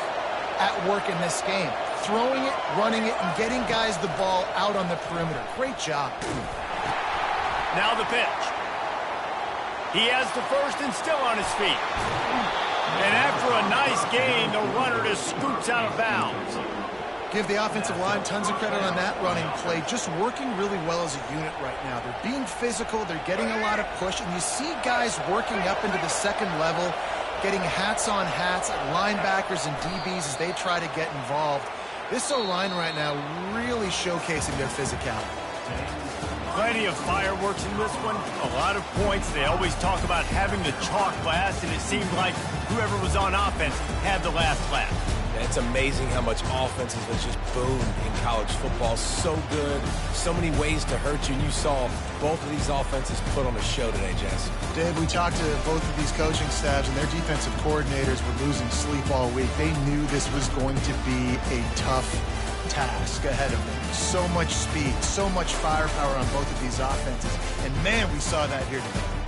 at work in this game. Throwing it, running it, and getting guys the ball out on the perimeter. Great job. Now the pitch. He has the 1st and still on his feet. And after a nice gain, the runner just scoops out of bounds. Give the offensive line tons of credit on that running play. Just working really well as a unit right now. They're being physical. They're getting a lot of push. And you see guys working up into the 2nd level, getting hats on hats at linebackers and DBs as they try to get involved. This O-line right now really showcasing their physicality. Plenty of fireworks in this one. A lot of points. They always talk about having the chalk last, and it seemed like whoever was on offense had the last laugh. It's amazing how much offenses have just boomed in college football. So good, so many ways to hurt you. And you saw both of these offenses put on a show today, Jess. Dave, we talked to both of these coaching staffs, and their defensive coordinators were losing sleep all week. They knew this was going to be a tough task ahead of them. So much speed, so much firepower on both of these offenses. And, man, we saw that here today.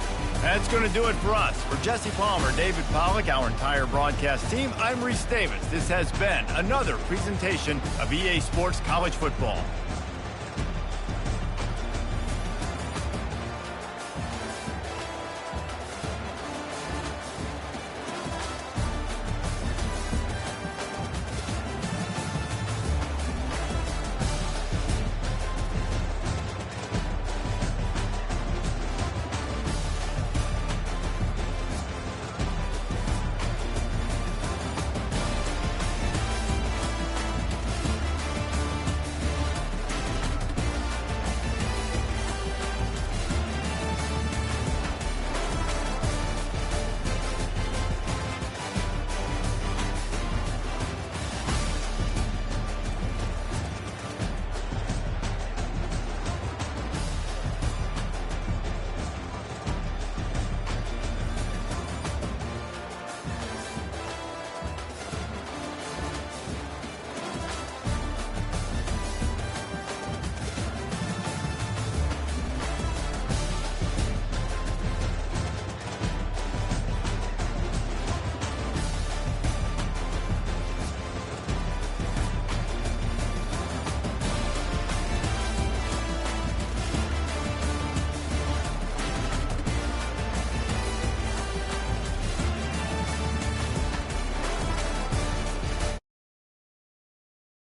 That's going to do it for us. For Jesse Palmer, David Pollack, our entire broadcast team, I'm Reese Davis. This has been another presentation of EA Sports College Football.